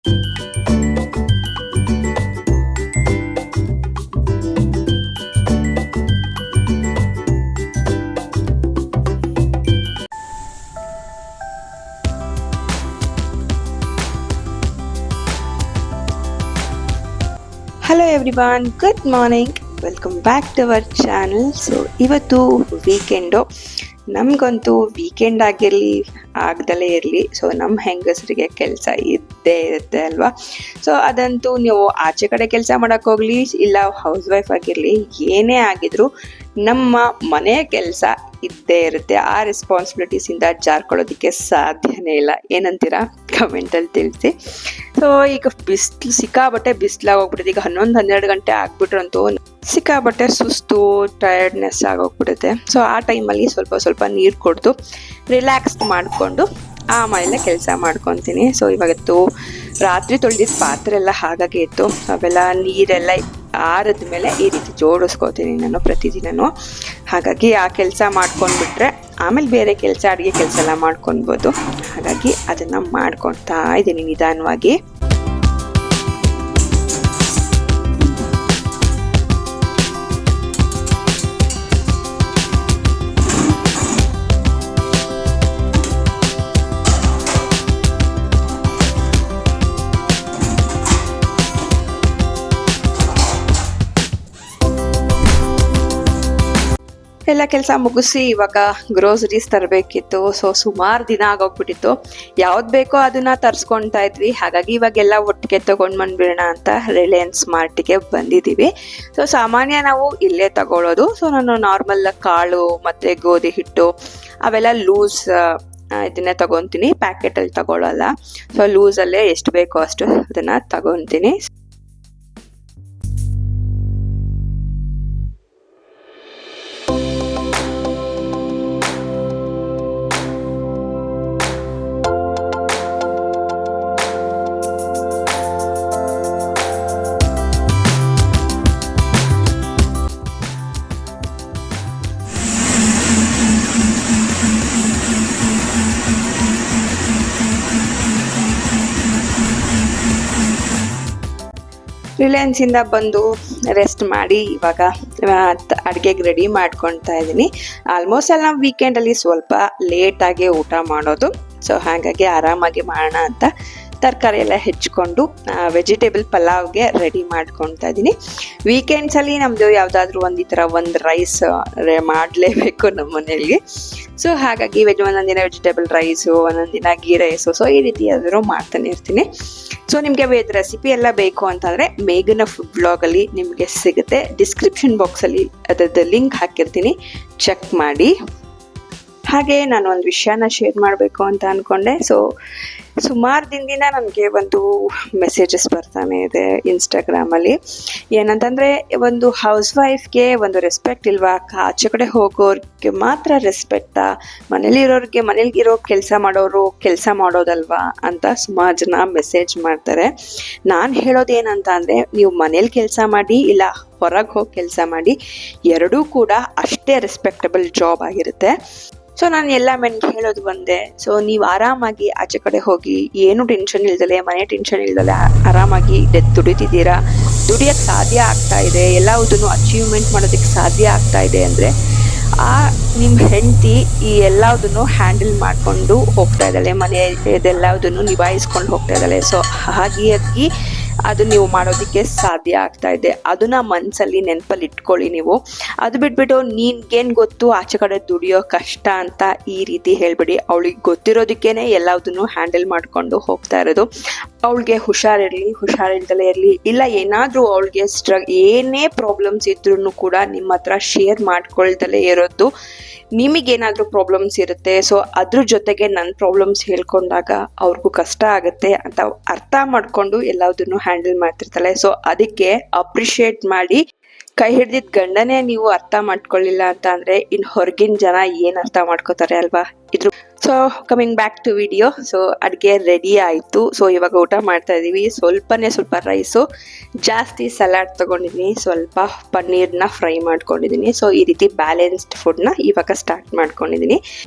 Hello everyone, good morning, welcome back to our channel. So ಇವತ್ತು weekend. ನಮಗಂತೂ weekend ಆಗಿರಲಿ ಆಗದಲ್ಲೇ ಇರಲಿ, ಸೊ ನಮ್ಮ ಹೆಂಗಸರಿಗೆ ಕೆಲಸ ಇದ್ದೇ ಇರುತ್ತೆ ಅಲ್ವಾ. ಸೊ ಅದಂತೂ ನೀವು ಆಚೆ ಕಡೆ ಕೆಲಸ ಮಾಡೋಕ್ಕೋಗ್ಲಿ ಇಲ್ಲ ಹೌಸ್ ವೈಫ್ ಆಗಿರಲಿ, ಏನೇ ಆಗಿದ್ರು ನಮ್ಮ ಮನೆಯ ಕೆಲಸ ಇದ್ದೇ ಇರುತ್ತೆ. ಆ ರೆಸ್ಪಾನ್ಸಿಬಿಲಿಟೀಸಿಂದ ಜಾರ್ಕೊಳ್ಳೋದಕ್ಕೆ ಸಾಧ್ಯನೇ ಇಲ್ಲ. ಏನಂತೀರಾ ಕಮೆಂಟಲ್ಲಿ ತಿಳಿಸಿ. ಸೊ ಈಗ ಬಿಸಿಲು ಸಿಕ್ಕಾಬಟ್ಟೆ ಬಿಸಿಲಾಗಿ ಹೋಗ್ಬಿಡುತ್ತೆ. ಈಗ 11-12 ಗಂಟೆ ಆಗ್ಬಿಟ್ರಂತೂ ಸಿಕ್ಕಾಬಟ್ಟೆ ಸುಸ್ತು, ಟಯರ್ಡ್ನೆಸ್ ಆಗೋಗ್ಬಿಡುತ್ತೆ. ಸೊ ಆ ಟೈಮಲ್ಲಿ ಸ್ವಲ್ಪ ನೀರು ಕುಡಿದು ರಿಲ್ಯಾಕ್ಸ್ ಮಾಡಿಕೊಂಡು ಆಮೇಲೆ ಕೆಲಸ ಮಾಡ್ಕೊತೀನಿ. ಸೊ ಇವಾಗತ್ತು ರಾತ್ರಿ ತೊಳೆದಿದ್ದ ಪಾತ್ರೆ ಎಲ್ಲ ಹಾಗಾಗಿ ಇತ್ತು. ಅವೆಲ್ಲ ನೀರೆಲ್ಲ ಆರಿದ ಮೇಲೆ ಈ ರೀತಿ ಜೋಡಿಸ್ಕೋತೀನಿ ನಾನು ಪ್ರತಿದಿನನೂ. ಹಾಗಾಗಿ ಆ ಕೆಲಸ ಮಾಡ್ಕೊಂಡ್ಬಿಟ್ರೆ ಆಮೇಲೆ ಬೇರೆ ಕೆಲಸ, ಅಡುಗೆ ಕೆಲಸ ಎಲ್ಲ ಮಾಡ್ಕೊಳ್ಬೋದು. ಹಾಗಾಗಿ ಅದನ್ನು ಮಾಡ್ಕೊಳ್ತಾ ಇದ್ದೀನಿ ನಿಧಾನವಾಗಿ. ಎಲ್ಲ ಕೆಲಸ ಮುಗಿಸಿ ಇವಾಗ ಗ್ರೋಸರೀಸ್ ತರಬೇಕಿತ್ತು. ಸೊ ಸುಮಾರು ದಿನ ಆಗೋಗ್ಬಿಟ್ಟಿತ್ತು. ಯಾವ್ದು ಬೇಕೋ ಅದನ್ನ ತರಿಸ್ಕೊಳ್ತಾ ಇದ್ವಿ. ಹಾಗಾಗಿ ಇವಾಗೆಲ್ಲ ಒಟ್ಟಿಗೆ ತೊಗೊಂಡು ಬಂದ್ಬಿಡೋಣ ಅಂತ ರಿಲಯನ್ಸ್ ಮಾರ್ಟಿಗೆ ಬಂದಿದ್ದೀವಿ. ಸೊ ಸಾಮಾನ್ಯ ನಾವು ಇಲ್ಲೇ ತಗೊಳ್ಳೋದು. ಸೊ ನಾನು ನಾರ್ಮಲ್ ಕಾಳು ಮತ್ತು ಗೋಧಿ ಹಿಟ್ಟು ಅವೆಲ್ಲ ಲೂಸ್ ಇದನ್ನೇ ತಗೊತೀನಿ, ಪ್ಯಾಕೆಟಲ್ಲಿ ತಗೊಳ್ಳಲ್ಲ. ಸೊ ಲೂಸಲ್ಲೇ ಎಷ್ಟು ಬೇಕೋ ಅಷ್ಟು ಅದನ್ನು ತಗೊತೀನಿ. ರಿಲಯನ್ಸಿಂದ ಬಂದು ರೆಸ್ಟ್ ಮಾಡಿ ಇವಾಗ ಅಡುಗೆಗೆ ರೆಡಿ ಮಾಡ್ಕೊಳ್ತಾ ಇದ್ದೀನಿ. ಆಲ್ಮೋಸ್ಟ್ ಅಲ್ಲಿ ನಾವು ವೀಕೆಂಡಲ್ಲಿ ಸ್ವಲ್ಪ ಲೇಟಾಗಿ ಊಟ ಮಾಡೋದು. ಸೊ ಹಾಗಾಗಿ ಆರಾಮಾಗಿ ಮಾಡೋಣ ಅಂತ ತರಕಾರಿ ಎಲ್ಲ ಹೆಚ್ಚಿಕೊಂಡು ವೆಜಿಟೇಬಲ್ ಪಲಾವ್ಗೆ ರೆಡಿ ಮಾಡ್ಕೊಳ್ತಾ ಇದ್ದೀನಿ. ವೀಕೆಂಡ್ಸಲ್ಲಿ ನಮ್ಮದು ಯಾವುದಾದ್ರೂ ಒಂದು ಈ ಥರ ಒಂದು ರೈಸ್ ಮಾಡಲೇಬೇಕು ನಮ್ಮ ಮನೆಯಲ್ಲಿ. ಸೊ ಹಾಗಾಗಿ ಒಂದೊಂದು ದಿನ ವೆಜಿಟೇಬಲ್ ರೈಸು, ಒಂದೊಂದು ದಿನ ಗೀ ರೈಸು, ಸೊ ಈ ರೀತಿ ಯಾವ್ದಾದ್ರು ಮಾಡ್ತಾನೆ ಇರ್ತೀನಿ. ಸೊ ನಿಮಗೆ ರೆಸಿಪಿ ಎಲ್ಲ ಬೇಕು ಅಂತಂದರೆ ಮೇಘನ ಫುಡ್ ಬ್ಲಾಗಲ್ಲಿ ನಿಮಗೆ ಸಿಗುತ್ತೆ. ಡಿಸ್ಕ್ರಿಪ್ಷನ್ ಬಾಕ್ಸಲ್ಲಿ ಅದರದ್ದು ಲಿಂಕ್ ಹಾಕಿರ್ತೀನಿ, ಚೆಕ್ ಮಾಡಿ. ಹಾಗೆ ನಾನು ಒಂದು ವಿಷಯನ ಶೇರ್ ಮಾಡಬೇಕು ಅಂತ ಅಂದ್ಕೊಂಡೆ. ಸೊ ಸುಮಾರು ದಿನದಿಂದ ನನಗೆ ಒಂದು ಮೆಸೇಜಸ್ ಬರ್ತಾನೆ ಇದೆ ಇನ್ಸ್ಟಾಗ್ರಾಮಲ್ಲಿ. ಏನಂತಂದರೆ, ಒಂದು ಹೌಸ್ ವೈಫ್ಗೆ ಒಂದು ರೆಸ್ಪೆಕ್ಟ್ ಇಲ್ವಾ, ಆಚೆ ಕಡೆ ಹೋಗೋರಿಗೆ ಮಾತ್ರ ರೆಸ್ಪೆಕ್ಟಾ, ಮನೇಲಿರೋ ಕೆಲಸ ಮಾಡೋರು ಕೆಲಸ ಮಾಡೋದಲ್ವಾ ಅಂತ ಸುಮಾರು ಜನ ಮೆಸೇಜ್ ಮಾಡ್ತಾರೆ. ನಾನು ಹೇಳೋದೇನಂತ ಅಂದರೆ, ನೀವು ಮನೇಲಿ ಕೆಲಸ ಮಾಡಿ ಇಲ್ಲ ಹೊರಗೆ ಹೋಗಿ ಕೆಲಸ ಮಾಡಿ, ಎರಡೂ ಕೂಡ ಅಷ್ಟೇ ರೆಸ್ಪೆಕ್ಟಬಲ್ ಜಾಬ್ ಆಗಿರುತ್ತೆ. ಸೊ ನಾನು ಎಲ್ಲ ಮನೆಗೆ ಹೇಳೋದು ಒಂದೇ. ಸೊ ನೀವು ಆರಾಮಾಗಿ ಆಚೆ ಕಡೆ ಹೋಗಿ, ಏನು ಟೆನ್ಷನ್ ಇಲ್ದಲೆ, ಮನೆ ಟೆನ್ಷನ್ ಇಲ್ದಲೆ ಆರಾಮಾಗಿ ದುಡಿತಿದ್ದೀರಾ, ದುಡಿಯೋಕ್ಕೆ ಸಾಧ್ಯ ಆಗ್ತಾ ಇದೆ, ಎಲ್ಲದನ್ನು ಅಚೀವ್ಮೆಂಟ್ ಮಾಡೋದಕ್ಕೆ ಸಾಧ್ಯ ಆಗ್ತಾ ಇದೆ ಅಂದರೆ ನಿಮ್ಮ ಹೆಂಡತಿ ಈ ಎಲ್ಲದನ್ನು ಹ್ಯಾಂಡಲ್ ಮಾಡಿಕೊಂಡು ಹೋಗ್ತಾ ಇದ್ದಾಳೆ, ಮನೆ ಇದೆಲ್ಲದನ್ನು ನಿಭಾಯಿಸ್ಕೊಂಡು ಹೋಗ್ತಾ ಇದ್ದಾಳೆ. ಸೊ ಹಾಗಾಗಿ ಅದು ನೀವು ಮಾಡೋದಕ್ಕೆ ಸಾಧ್ಯ ಆಗ್ತಾ ಇದೆ. ಅದನ್ನ ಮನಸ್ಸಲ್ಲಿ ನೆನಪಲ್ಲಿ ಇಟ್ಕೊಳ್ಳಿ ನೀವು. ಅದು ಬಿಟ್ಬಿಟ್ಟು ನಿನ್ಗೇನು ಗೊತ್ತು ಆಚೆ ಕಡೆ ದುಡಿಯೋ ಕಷ್ಟ ಅಂತ ಈ ರೀತಿ ಹೇಳ್ಬಿಡಿ. ಅವಳಿಗೆ ಗೊತ್ತಿರೋದಕ್ಕೇನೆ ಎಲ್ಲದನ್ನು ಹ್ಯಾಂಡಲ್ ಮಾಡಿಕೊಂಡು ಹೋಗ್ತಾ ಇರೋದು. ಅವಳಿಗೆ ಹುಷಾರಿಲ್ದಲೇ ಇರಲಿ, ಇಲ್ಲ ಏನಾದರೂ ಅವಳಿಗೆ ಏನೇ ಪ್ರಾಬ್ಲಮ್ಸ್ ಇದ್ರೂ ಕೂಡ ನಿಮ್ಮ ಹತ್ರ ಶೇರ್ ಮಾಡ್ಕೊಳ್ದಲೇ ಇರೋದು. ನಿಮಗೇನಾದರೂ ಪ್ರಾಬ್ಲಮ್ಸ್ ಇರುತ್ತೆ, ಸೊ ಅದ್ರ ಜೊತೆಗೆ ನನ್ನ ಪ್ರಾಬ್ಲಮ್ಸ್ ಹೇಳ್ಕೊಂಡಾಗ ಅವ್ರಿಗೂ ಕಷ್ಟ ಆಗುತ್ತೆ ಅಂತ ಅರ್ಥ ಮಾಡಿಕೊಂಡು ಎಲ್ಲದನ್ನು ಹ್ಯಾಂಡಲ್ ಮಾಡ್ತಿರ್ತಾಳೆ. ಸೊ ಅದಕ್ಕೆ ಅಪ್ರಿಷಿಯೇಟ್ ಮಾಡಿ. ಕೈ ಹಿಡ್ದಿದ್ ಗಂಡನೇ ನೀವು ಅರ್ಥ ಮಾಡ್ಕೊಳ್ಳಿಲ್ಲ ಅಂತ ಅಂದ್ರೆ ಇನ್ನು ಹೊರಗಿನ ಜನ ಏನ್ ಅರ್ಥ ಮಾಡ್ಕೋತಾರೆ ಅಲ್ವಾ. So coming back to video. So ಅಡುಗೆ ರೆಡಿ ಆಯಿತು. ಸೊ ಇವಾಗ ಊಟ ಮಾಡ್ತಾ ಇದ್ದೀವಿ. ಸ್ವಲ್ಪ ರೈಸು, ಜಾಸ್ತಿ ಸಲಾಡ್ ತೊಗೊಂಡಿದ್ದೀನಿ, ಸ್ವಲ್ಪ ಪನ್ನೀರ್ನ ಫ್ರೈ ಮಾಡ್ಕೊಂಡಿದ್ದೀನಿ. ಸೊ ಈ ರೀತಿ ಬ್ಯಾಲೆನ್ಸ್ಡ್ ಫುಡ್ನ ಇವಾಗ ಸ್ಟಾರ್ಟ್ ಮಾಡ್ಕೊಂಡಿದ್ದೀನಿ.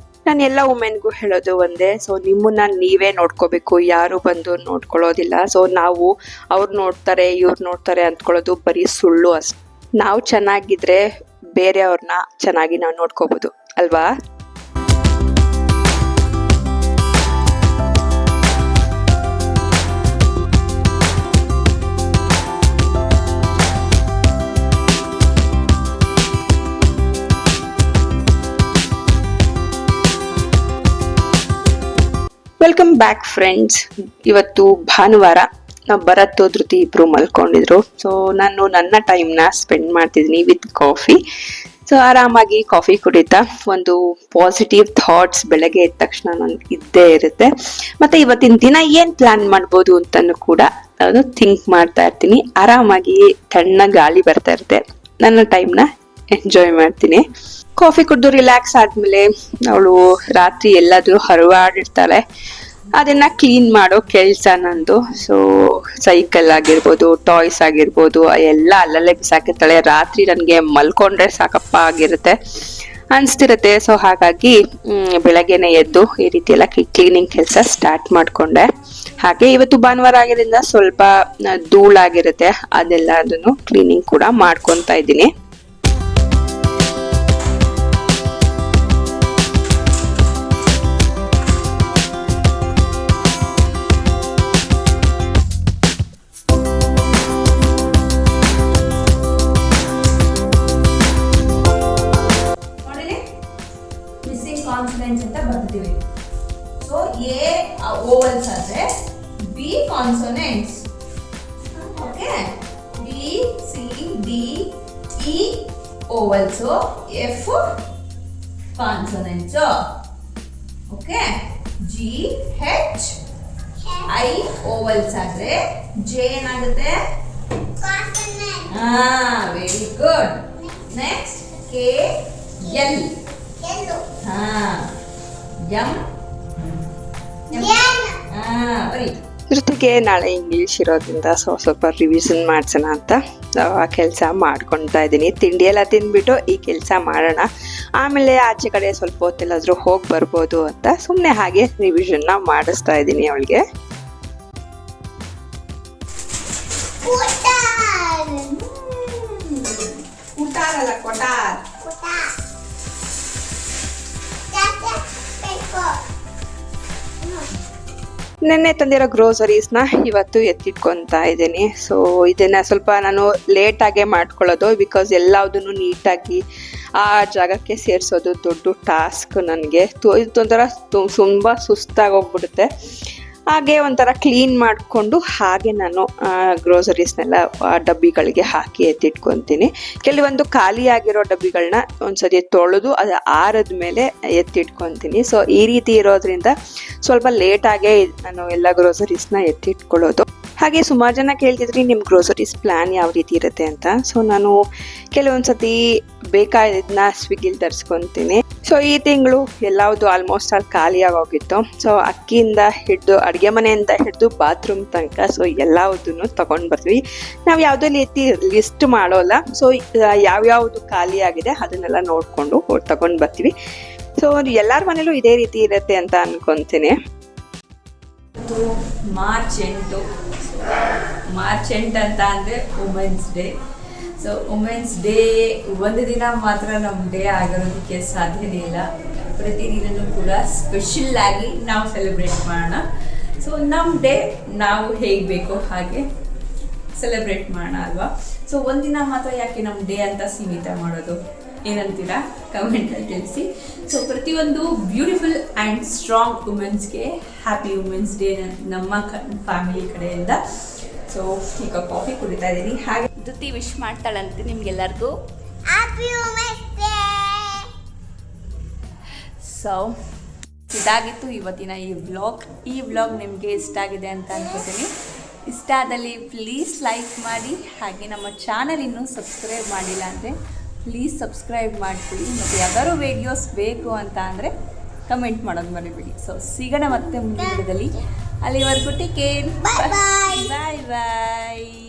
ನಾನು ಎಲ್ಲ ವುಮೆನ್ಗೂ ಹೇಳೋದು ಒಂದೇ, ಸೊ ನಿಮ್ಮನ್ನ ನೀವೇ ನೋಡ್ಕೋಬೇಕು, ಯಾರು ಬಂದು ನೋಡ್ಕೊಳ್ಳೋದಿಲ್ಲ. ಸೊ ನಾವು ಅವ್ರು ನೋಡ್ತಾರೆ ಇವ್ರು ನೋಡ್ತಾರೆ ಅಂದ್ಕೊಳ್ಳೋದು ಬರೀ ಸುಳ್ಳು ಅಷ್ಟೆ. ನಾವು ಚೆನ್ನಾಗಿದ್ರೆ ಬೇರೆಯವ್ರನ್ನ ಚೆನ್ನಾಗಿ ನಾವು ನೋಡ್ಕೋಬೋದು ಅಲ್ವಾ. Welcome back friends. ಇವತ್ತು ಭಾನುವಾರ, ನಾವು ಭರತ್ ಧೃತಿ ಇಬ್ರು ಮಲ್ಕೊಂಡಿದ್ರು. ಸೊ ನಾನು ನನ್ನ ಟೈಮ್ನ ಸ್ಪೆಂಡ್ ಮಾಡ್ತಿದ್ದೀನಿ ವಿತ್ ಕಾಫಿ. ಸೊ ಆರಾಮಾಗಿ ಕಾಫಿ ಕುಡಿತಾ ಒಂದು ಪಾಸಿಟಿವ್ ಥಾಟ್ಸ್ ಬೆಳಗ್ಗೆ ಎದ್ದ ತಕ್ಷಣ ನನಗೆ ಇದ್ದೇ ಇರುತ್ತೆ. ಮತ್ತೆ ಇವತ್ತಿನ ದಿನ ಏನ್ ಪ್ಲಾನ್ ಮಾಡ್ಬೋದು ಅಂತಲೂ ಕೂಡ ನಾನು ಥಿಂಕ್ ಮಾಡ್ತಾ ಇರ್ತೀನಿ. ಆರಾಮಾಗಿ ತಣ್ಣ ಗಾಳಿ ಬರ್ತಾ ಇರುತ್ತೆ, ನನ್ನ ಟೈಮ್ನ ಎಂಜಾಯ್ ಮಾಡ್ತೀನಿ. ಕಾಫಿ ಕುಡಿದು ರಿಲ್ಯಾಕ್ಸ್ ಆದ್ಮೇಲೆ ಅವಳು ರಾತ್ರಿ ಎಲ್ಲಾದ್ರೂ ಹರಿವಾಡಿರ್ತಾಳೆ, ಅದನ್ನ ಕ್ಲೀನ್ ಮಾಡೋ ಕೆಲಸ ನಂದು. ಸೊ ಸೈಕಲ್ ಆಗಿರ್ಬೋದು, ಟಾಯ್ಸ್ ಆಗಿರ್ಬೋದು, ಎಲ್ಲ ಅಲ್ಲಲ್ಲೇ ಬಿಸಾಕಿರ್ತಾಳೆ. ರಾತ್ರಿ ನನಗೆ ಮಲ್ಕೊಂಡ್ರೆ ಸಾಕಪ್ಪ ಆಗಿರುತ್ತೆ ಅನ್ಸ್ತಿರುತ್ತೆ. ಸೊ ಹಾಗಾಗಿ ಬೆಳಗ್ಗೆನೆ ಎದ್ದು ಈ ರೀತಿ ಎಲ್ಲ ಕ್ಲೀನಿಂಗ್ ಕೆಲಸ ಸ್ಟಾರ್ಟ್ ಮಾಡ್ಕೊಂಡೆ. ಹಾಗೆ ಇವತ್ತು ಭಾನುವಾರ ಆಗಿರೋದ್ರಿಂದ ಸ್ವಲ್ಪ ಧೂಳಾಗಿರುತ್ತೆ, ಅದೆಲ್ಲ ಅದನ್ನು ಕ್ಲೀನಿಂಗ್ ಕೂಡ ಮಾಡ್ಕೊತಾ ಇದ್ದೀನಿ. ಕಾನ್ಸನೆಂಟ್ಸ್ ಅಂತ ಬರ್ತೀವಿ. ಸೊ ಎ ಓವಲ್ಸ್ ಆದ್ರೆ B consonants. Okay, B C D E vowels, F consonants. Okay, G H I vowels ಆದ್ರೆ ಜೆ ಏನಾಗುತ್ತೆ? Very good. Next K L. ಜೊತೆಗೆ ನಾಳೆ ಇಂಗ್ಲಿಷ್ ಇರೋದ್ರಿಂದ ಸ್ವಲ್ಪ ರಿವಿಷನ್ ಮಾಡ್ಸೋಣ ಅಂತ ಆ ಕೆಲಸ ಮಾಡ್ಕೊತಾ ಇದ್ದೀನಿ. ತಿಂಡಿ ಎಲ್ಲ ತಿಂದ್ಬಿಟ್ಟು ಈ ಕೆಲಸ ಮಾಡೋಣ, ಆಮೇಲೆ ಆಚೆ ಕಡೆ ಸ್ವಲ್ಪ ಹೊತ್ತೆಲ್ಲಾದ್ರೂ ಹೋಗಿ ಬರ್ಬೋದು ಅಂತ ಸುಮ್ಮನೆ ಹಾಗೆ ರಿವಿಷನ್ನ ಮಾಡಿಸ್ತಾ ಇದ್ದೀನಿ ಅವಳಿಗೆ. ನೆನ್ನೆ ತಂದಿರೋ ಗ್ರೋಸರೀಸ್ನ ಇವತ್ತು ಎತ್ತಿಟ್ಕೊತಾ ಇದ್ದೀನಿ. ಸೊ ಇದನ್ನ ಸ್ವಲ್ಪ ನಾನು ಲೇಟಾಗೆ ಮಾಡ್ಕೊಳ್ಳೋದು, ಬಿಕಾಸ್ ಎಲ್ಲದನ್ನು ನೀಟಾಗಿ ಆ ಜಾಗಕ್ಕೆ ಸೇರಿಸೋದು ದೊಡ್ಡ ಟಾಸ್ಕ್ ನನಗೆ. ಇದೊಂಥರ ತುಂಬ ಸುಸ್ತಾಗೋಗ್ಬಿಡುತ್ತೆ. ಹಾಗೆ ಒಂಥರ ಕ್ಲೀನ್ ಮಾಡಿಕೊಂಡು ಹಾಗೆ ನಾನು ಗ್ರೋಸರೀಸ್ನೆಲ್ಲ ಡಬ್ಬಿಗಳಿಗೆ ಹಾಕಿ ಎತ್ತಿಟ್ಕೊತೀನಿ. ಕೆಲವೊಂದು ಖಾಲಿ ಆಗಿರೋ ಡಬ್ಬಿಗಳನ್ನ ಒಂದ್ಸರಿ ತೊಳೆದು ಅದು ಆರದ ಮೇಲೆ ಎತ್ತಿಟ್ಕೊತೀನಿ. ಸೊ ಈ ರೀತಿ ಇರೋದ್ರಿಂದ ಸ್ವಲ್ಪ ಲೇಟಾಗೆ ನಾನು ಎಲ್ಲ ಗ್ರೋಸರೀಸ್ನ ಎತ್ತಿಟ್ಕೊಳ್ಳೋದು. ಹಾಗೆ ಸುಮಾರು ಜನ ಕೇಳ್ತಿದ್ರಿ ನಿಮ್ಮ ಗ್ರೋಸರೀಸ್ ಪ್ಲ್ಯಾನ್ ಯಾವ ರೀತಿ ಇರುತ್ತೆ ಅಂತ. ಸೊ ನಾನು ಕೆಲವೊಂದ್ಸತಿ ಬೇಕಾದನ್ನ ಸ್ವಿಗ್ಗಿಲಿ ತರಿಸ್ಕೊತೀನಿ. ಸೊ ಈ ತಿಂಗಳು ಎಲ್ಲವುದು ಆಲ್ಮೋಸ್ಟ್ ಆಲ್ ಖಾಲಿಯಾಗಿ ಹೋಗಿತ್ತು. ಸೊ ಅಕ್ಕಿಯಿಂದ ಹಿಡಿದು ಅಡುಗೆ ಮನೆಯಿಂದ ಹಿಡಿದು ಬಾತ್ರೂಮ್ ತನಕ ಸೊ ಎಲ್ಲದನ್ನು ತಗೊಂಡು ಬರ್ತೀವಿ. ನಾವು ಯಾವುದೇ ರೀತಿ ಲಿಸ್ಟ್ ಮಾಡೋಲ್ಲ. ಸೊ ಯಾವ್ಯಾವುದು ಖಾಲಿ ಆಗಿದೆ ಅದನ್ನೆಲ್ಲ ನೋಡಿಕೊಂಡು ತಗೊಂಡು ಬರ್ತೀವಿ. ಸೊ ಎಲ್ಲರ ಮನೇಲೂ ಇದೇ ರೀತಿ ಇರುತ್ತೆ ಅಂತ ಅನ್ಕೊತೀನಿ. ಮಾರ್ಚ್ 8 ಅಂತ ಅಂದರೆ women's day. So women's day ಒಂದು ದಿನ ಮಾತ್ರ ನಮ್ಮ ಡೇ ಆಗಿರೋದಕ್ಕೆ ಸಾಧ್ಯನೇ ಇಲ್ಲ. ಪ್ರತಿದಿನವೂ ಕೂಡ ಸ್ಪೆಷಲ್ ಆಗಿ ನಾವು ಸೆಲೆಬ್ರೇಟ್ ಮಾಡೋಣ. ಸೊ ನಮ್ಮ ಡೇ ನಾವು ಹೇಗೆ ಬೇಕೋ ಹಾಗೆ ಸೆಲೆಬ್ರೇಟ್ ಮಾಡೋಣ ಅಲ್ವಾ. ಸೊ ಒಂದಿನ ಮಾತ್ರ ಯಾಕೆ ನಮ್ಮ ಡೇ ಅಂತ ಸೀಮಿತ ಮಾಡೋದು, ಏನಂತೀರಾ ಕಮೆಂಟಲ್ಲಿ ತಿಳಿಸಿ. ಸೊ ಪ್ರತಿಯೊಂದು ಬ್ಯೂಟಿಫುಲ್ ಆ್ಯಂಡ್ ಸ್ಟ್ರಾಂಗ್ ವುಮೆನ್ಸ್ಗೆ ಹ್ಯಾಪಿ ವುಮೆನ್ಸ್ ಡೇ ನಮ್ಮ ಫ್ಯಾಮಿಲಿ ಕಡೆಯಿಂದ. ಸೊ ಈಗ ಕಾಫಿ ಕುಡಿತಾ ಇದ್ದೀನಿ. ಹಾಗೆ ಧೃತಿ ವಿಶ್ ಮಾಡ್ತಾಳಂತೆ ನಿಮ್ಗೆಲ್ಲರಿಗೂ ಹ್ಯಾಪಿ ವುಮೆನ್ಸ್ ಡೇ. ಸೊ ಇದಾಗಿತ್ತು ಇವತ್ತಿನ ಈ ವ್ಲಾಗ್ ನಿಮಗೆ ಇಷ್ಟ ಆಗಿದೆ ಅಂತ ಅನ್ಕೋತೀನಿ. ಇಷ್ಟ ಆದಲ್ಲಿ ಪ್ಲೀಸ್ ಲೈಕ್ ಮಾಡಿ. ಹಾಗೆ ನಮ್ಮ ಚಾನಲ್ ಇನ್ನೂ ಸಬ್ಸ್ಕ್ರೈಬ್ ಮಾಡಿಲ್ಲ ಅಂದರೆ ಪ್ಲೀಸ್ ಸಬ್ಸ್ಕ್ರೈಬ್ ಮಾಡಿಬಿಡಿ. ಮತ್ತು ಯಾವ್ದಾದ್ರು ವೀಡಿಯೋಸ್ ಬೇಕು ಅಂತ ಅಂದರೆ ಕಮೆಂಟ್ ಮಾಡೋದು ಮರಿಬೇಡಿ. ಸೊ ಸಿಗೋಣ ಮತ್ತೆ ಮುಂದಿನ ವಿಡಿಯೋದಲ್ಲಿ. ಅಲ್ಲಿವರೆಗೂ ಟೇಕ್ ಕೇರ್, ಬಾಯ್ ಬಾಯ್.